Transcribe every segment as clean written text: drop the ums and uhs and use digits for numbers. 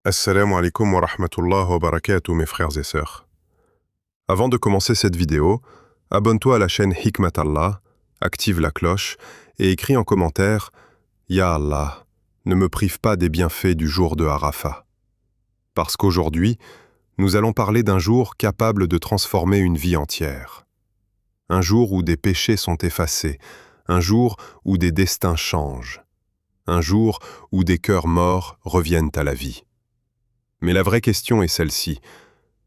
Assalamu alaikum wa rahmatullah wa barakatuh mes frères et sœurs. Avant de commencer cette vidéo, abonne-toi à la chaîne Hikmat Allah, active la cloche et écris en commentaire « Ya Allah, ne me prive pas des bienfaits du jour de Arafat ». Parce qu'aujourd'hui, nous allons parler d'un jour capable de transformer une vie entière. Un jour où des péchés sont effacés, un jour où des destins changent, un jour où des cœurs morts reviennent à la vie. Mais la vraie question est celle-ci.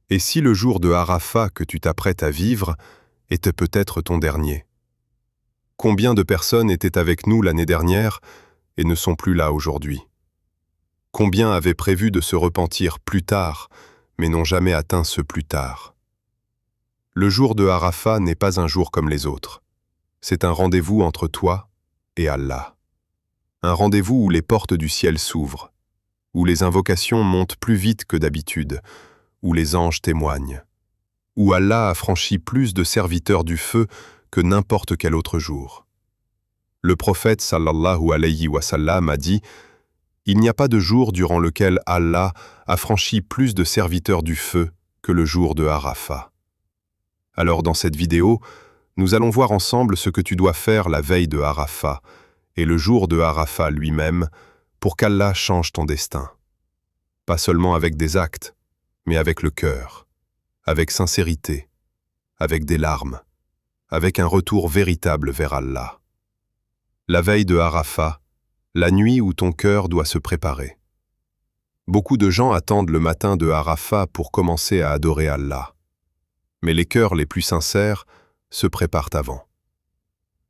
Et si le jour de Arafat que tu t'apprêtes à vivre était peut-être ton dernier? Combien de personnes étaient avec nous l'année dernière et ne sont plus là aujourd'hui? Combien avaient prévu de se repentir plus tard, mais n'ont jamais atteint ce plus tard? Le jour de Arafat n'est pas un jour comme les autres. C'est un rendez-vous entre toi et Allah. Un rendez-vous où les portes du ciel s'ouvrent, où les invocations montent plus vite que d'habitude, où les anges témoignent, où Allah a franchi plus de serviteurs du feu que n'importe quel autre jour. Le prophète sallallahu alayhi wa sallam a dit « Il n'y a pas de jour durant lequel Allah a franchi plus de serviteurs du feu que le jour de Arafat. » Alors dans cette vidéo, nous allons voir ensemble ce que tu dois faire la veille de Arafat et le jour de Arafat lui-même pour qu'Allah change ton destin. Pas seulement avec des actes, mais avec le cœur, avec sincérité, avec des larmes, avec un retour véritable vers Allah. La veille de Arafat, la nuit où ton cœur doit se préparer. Beaucoup de gens attendent le matin de Arafat pour commencer à adorer Allah. Mais les cœurs les plus sincères se préparent avant.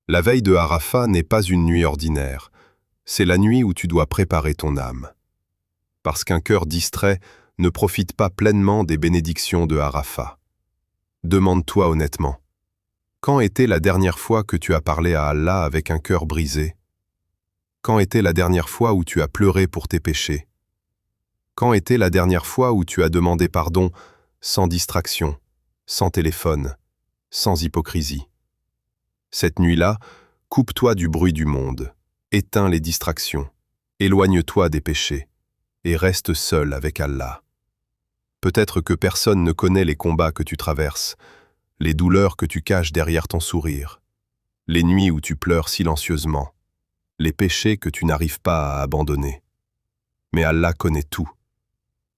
La veille de Arafat n'est pas une nuit ordinaire, c'est la nuit où tu dois préparer ton âme. Parce qu'un cœur distrait ne profite pas pleinement des bénédictions de Arafat. Demande-toi honnêtement, quand était la dernière fois que tu as parlé à Allah avec un cœur brisé? Quand était la dernière fois où tu as pleuré pour tes péchés? Quand était la dernière fois où tu as demandé pardon sans distraction, sans téléphone, sans hypocrisie? Cette nuit-là, coupe-toi du bruit du monde. Éteins les distractions, éloigne-toi des péchés, et reste seul avec Allah. Peut-être que personne ne connaît les combats que tu traverses, les douleurs que tu caches derrière ton sourire, les nuits où tu pleures silencieusement, les péchés que tu n'arrives pas à abandonner. Mais Allah connaît tout.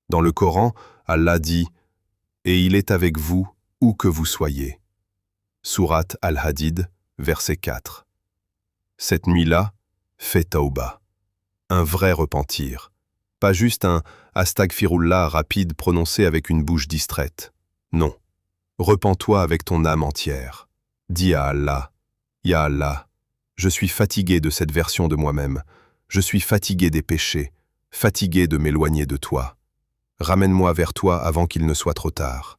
Dans le Coran, Allah dit « Et il est avec vous, où que vous soyez ». Sourate Al-Hadid, verset 4. Cette nuit-là, fais tauba, un vrai repentir, pas juste un astaghfirullah rapide prononcé avec une bouche distraite. Non, repens-toi avec ton âme entière. Dis à Allah, Ya Allah, je suis fatigué de cette version de moi-même, je suis fatigué des péchés, fatigué de m'éloigner de toi. Ramène-moi vers toi avant qu'il ne soit trop tard.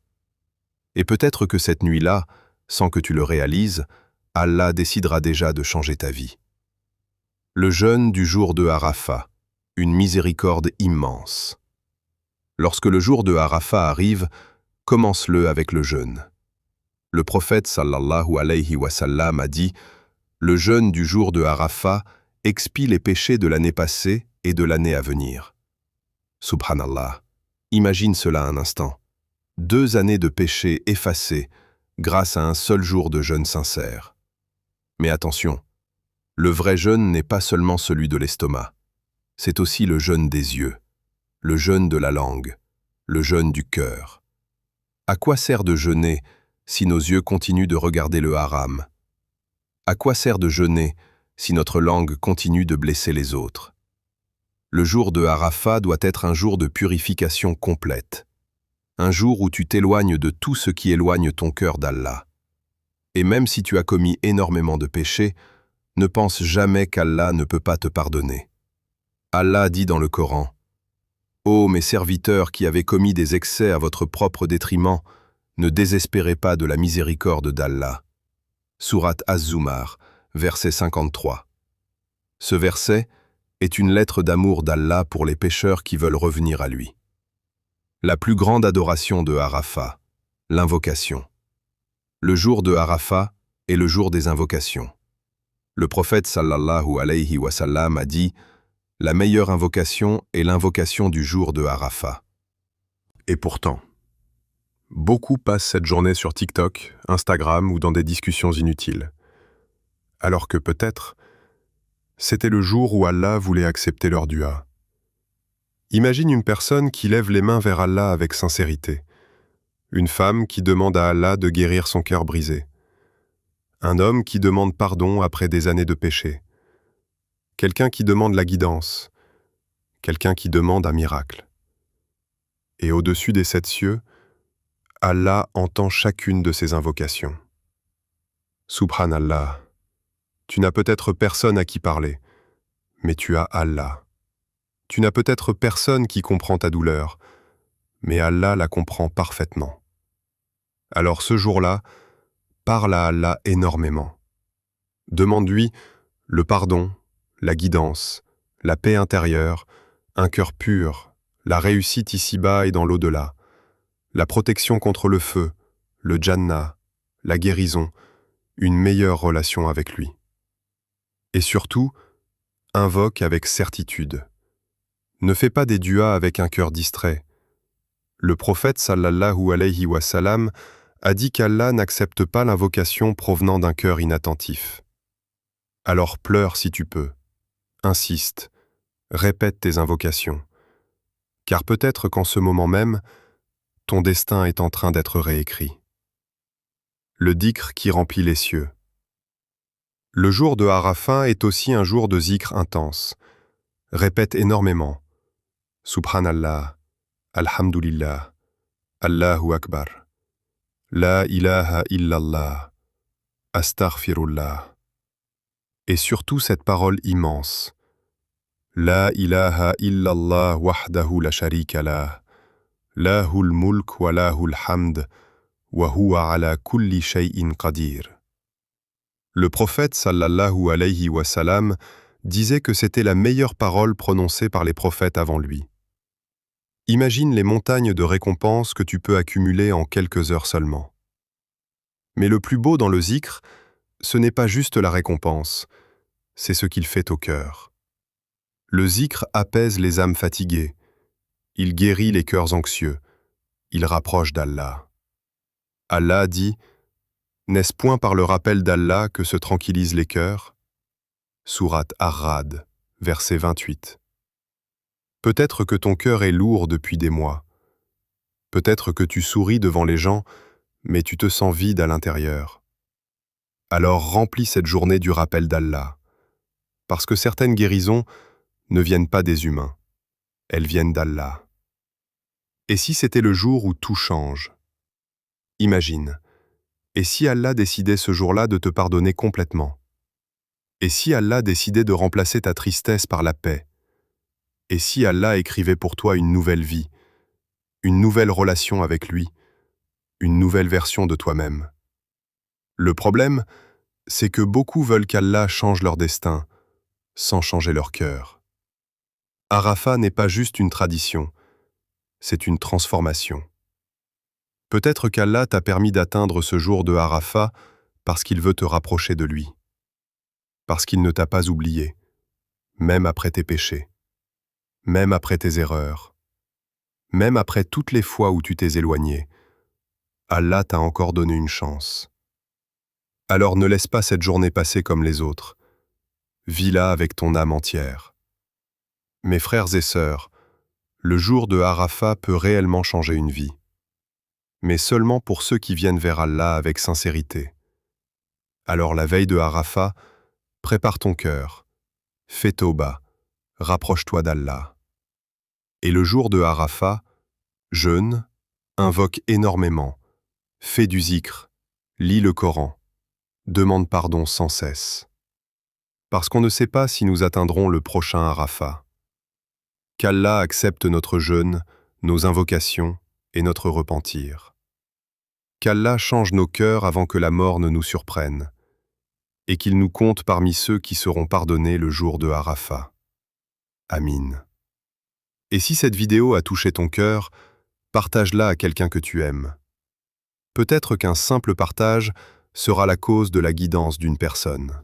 Et peut-être que cette nuit-là, sans que tu le réalises, Allah décidera déjà de changer ta vie. Le jeûne du jour de Arafat, une miséricorde immense. Lorsque le jour de Arafat arrive, commence-le avec le jeûne. Le prophète sallallahu alayhi wa sallam a dit « Le jeûne du jour de Arafat expie les péchés de l'année passée et de l'année à venir. » Subhanallah, imagine cela un instant. 2 années de péchés effacés grâce à un seul jour de jeûne sincère. Mais attention, le vrai jeûne n'est pas seulement celui de l'estomac. C'est aussi le jeûne des yeux, le jeûne de la langue, le jeûne du cœur. À quoi sert de jeûner si nos yeux continuent de regarder le haram? À quoi sert de jeûner si notre langue continue de blesser les autres? Le jour de Arafat doit être un jour de purification complète. Un jour où tu t'éloignes de tout ce qui éloigne ton cœur d'Allah. Et même si tu as commis énormément de péchés, ne pense jamais qu'Allah ne peut pas te pardonner. Allah dit dans le Coran « Ô mes serviteurs qui avez commis des excès à votre propre détriment, ne désespérez pas de la miséricorde d'Allah. » Sourate Az-Zumar, verset 53. Ce verset est une lettre d'amour d'Allah pour les pécheurs qui veulent revenir à lui. La plus grande adoration de Arafat, l'invocation. Le jour de Arafat est le jour des invocations. Le prophète sallallahu alayhi wa sallam a dit La meilleure invocation est l'invocation du jour de Arafat. Et pourtant, beaucoup passent cette journée sur TikTok, Instagram ou dans des discussions inutiles. Alors que peut-être, c'était le jour où Allah voulait accepter leur dua. Imagine une personne qui lève les mains vers Allah avec sincérité. Une femme qui demande à Allah de guérir son cœur brisé. Un homme qui demande pardon après des années de péché. Quelqu'un qui demande la guidance. Quelqu'un qui demande un miracle. Et au-dessus des 7 cieux, Allah entend chacune de ces invocations. Subhanallah, tu n'as peut-être personne à qui parler, mais tu as Allah. Tu n'as peut-être personne qui comprend ta douleur, mais Allah la comprend parfaitement. Alors ce jour-là, parle à Allah énormément. Demande-lui le pardon, la guidance, la paix intérieure, un cœur pur, la réussite ici-bas et dans l'au-delà, la protection contre le feu, le Jannah, la guérison, une meilleure relation avec lui. Et surtout, invoque avec certitude. Ne fais pas des duas avec un cœur distrait. Le prophète sallallahu alayhi wa sallam a dit qu'Allah n'accepte pas l'invocation provenant d'un cœur inattentif. Alors pleure si tu peux. Insiste. Répète tes invocations. Car peut-être qu'en ce moment même, ton destin est en train d'être réécrit. Le dhikr qui remplit les cieux. Le jour de Arafat est aussi un jour de zikr intense. Répète énormément. Subhanallah, Alhamdulillah, Allahu Akbar, La ilaha illallah, Astaghfirullah. Et surtout cette parole immense. La ilaha illallah wahdahu la sharika lah, lahul mulk wa lahul hamd, wa huwa ala kulli shay'in qadir. Le prophète sallallahu alayhi wa sallam disait que c'était la meilleure parole prononcée par les prophètes avant lui. Imagine les montagnes de récompenses que tu peux accumuler en quelques heures seulement. Mais le plus beau dans le zikr, ce n'est pas juste la récompense, c'est ce qu'il fait au cœur. Le zikr apaise les âmes fatiguées, il guérit les cœurs anxieux, il rapproche d'Allah. Allah dit « N'est-ce point par le rappel d'Allah que se tranquillisent les cœurs » Sourate Ar-Ra'd, verset 28. Peut-être que ton cœur est lourd depuis des mois. Peut-être que tu souris devant les gens, mais tu te sens vide à l'intérieur. Alors remplis cette journée du rappel d'Allah, parce que certaines guérisons ne viennent pas des humains, elles viennent d'Allah. Et si c'était le jour où tout change? Imagine, et si Allah décidait ce jour-là de te pardonner complètement? Et si Allah décidait de remplacer ta tristesse par la paix? Et si Allah écrivait pour toi une nouvelle vie, une nouvelle relation avec lui, une nouvelle version de toi-même? Le problème, c'est que beaucoup veulent qu'Allah change leur destin, sans changer leur cœur. Arafat n'est pas juste une tradition, c'est une transformation. Peut-être qu'Allah t'a permis d'atteindre ce jour de Arafat parce qu'il veut te rapprocher de lui, parce qu'il ne t'a pas oublié, même après tes péchés, même après tes erreurs, même après toutes les fois où tu t'es éloigné. Allah t'a encore donné une chance. Alors ne laisse pas cette journée passer comme les autres. Vis-la avec ton âme entière. Mes frères et sœurs, le jour de Arafat peut réellement changer une vie. Mais seulement pour ceux qui viennent vers Allah avec sincérité. Alors la veille de Arafat, prépare ton cœur, fais tauba, rapproche-toi d'Allah. Et le jour de Arafat, jeûne, invoque énormément, fais du zikr, lis le Coran, demande pardon sans cesse. Parce qu'on ne sait pas si nous atteindrons le prochain Arafat. Qu'Allah accepte notre jeûne, nos invocations et notre repentir. Qu'Allah change nos cœurs avant que la mort ne nous surprenne, et qu'il nous compte parmi ceux qui seront pardonnés le jour de Arafat. Amin. Et si cette vidéo a touché ton cœur, partage-la à quelqu'un que tu aimes. Peut-être qu'un simple partage sera la cause de la guidance d'une personne.